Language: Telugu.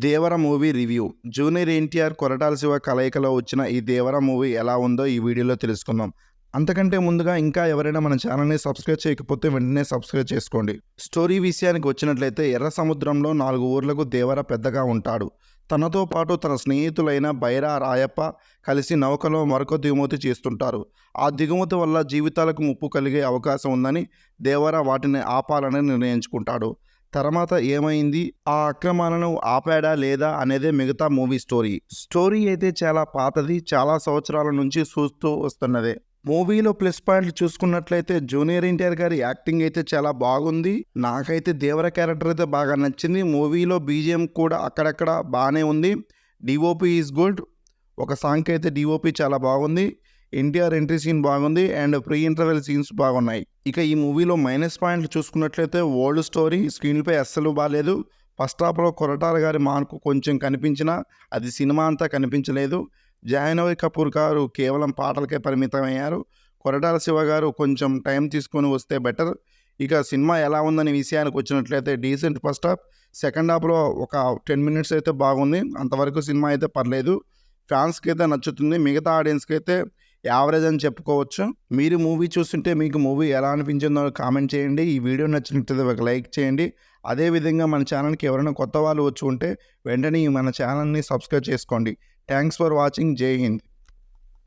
దేవర movie review. Junior NTR, Koratala Siva కలయికలో వచ్చిన ఈ దేవర మూవీ ఎలా ఉందో ఈ వీడియోలో తెలుసుకుందాం. అంతకంటే ముందుగా ఇంకా ఎవరైనా మన ఛానల్ని సబ్స్క్రైబ్ చేయకపోతే వెంటనే సబ్స్క్రైబ్ చేసుకోండి. స్టోరీ విషయానికి వచ్చినట్లయితే ఎర్ర సముద్రంలో 4 ఊర్లకు దేవర పెద్దగా ఉంటాడు. తనతో పాటు తన స్నేహితులైన బైరా, రాయప్ప కలిసి నౌకలో మరొక దిగుమతి చేస్తుంటారు. ఆ దిగుమతి వల్ల జీవితాలకు ముప్పు కలిగే అవకాశం ఉందని దేవర వాటిని ఆపాలని నిర్ణయించుకుంటాడు. తర్వాత ఏమైంది, ఆ అక్రమాలను ఆపాడా లేదా అనేదే మిగతా మూవీ స్టోరీ. స్టోరీ అయితే చాలా పాతది, చాలా సంవత్సరాల నుంచి చూస్తూ వస్తున్నదే. మూవీలో ప్లస్ పాయింట్లు చూసుకున్నట్లయితే జూనియర్ ఎన్టీఆర్ గారి యాక్టింగ్ అయితే చాలా బాగుంది. నాకైతే దేవర క్యారెక్టర్ అయితే బాగా నచ్చింది. మూవీలో బీజిఎం కూడా అక్కడక్కడ బాగానే ఉంది. DOP is good. ఒక సాంగ్కి అయితే డిఓపి చాలా బాగుంది. ఎన్టీఆర్ ఎంట్రీ సీన్ బాగుంది అండ్ ప్రీ ఇంటర్వెల్ సీన్స్ బాగున్నాయి. ఇక ఈ మూవీలో మైనస్ పాయింట్లు చూసుకున్నట్లయితే ఓల్డ్ స్టోరీ, స్క్రీన్పై అస్సలు బాగాలేదు. ఫస్ట్ హాఫ్లో కొరటాల గారి మార్కు కొంచెం కనిపించినా అది సినిమా అంతా కనిపించలేదు. జాహ్నవి కపూర్ గారు కేవలం పాటలకే పరిమితమయ్యారు. కొరటాల శివ గారు కొంచెం టైం తీసుకొని వస్తే బెటర్. ఇక సినిమా ఎలా ఉందనే విషయానికి వచ్చినట్లయితే డీసెంట్ ఫస్ట్ హాఫ్. సెకండ్ హాఫ్లో ఒక 10 మినిట్స్ అయితే బాగుంది. అంతవరకు సినిమా అయితే పర్లేదు. ఫ్యాన్స్కి అయితే నచ్చుతుంది. మిగతా ఆడియన్స్కి అయితే యావరేజ్ అని చెప్పుకోవచ్చు. మీరు మూవీ చూస్తుంటే మీకు మూవీ ఎలా అనిపించిందో కామెంట్ చేయండి. ఈ వీడియో నచ్చినట్లయితే ఒక లైక్ చేయండి. అదేవిధంగా మన ఛానల్కి ఎవరైనా కొత్త వాళ్ళు వచ్చి ఉంటే వెంటనే మన ఛానల్ని సబ్స్క్రైబ్ చేసుకోండి. Thanks for watching. జై హింద్.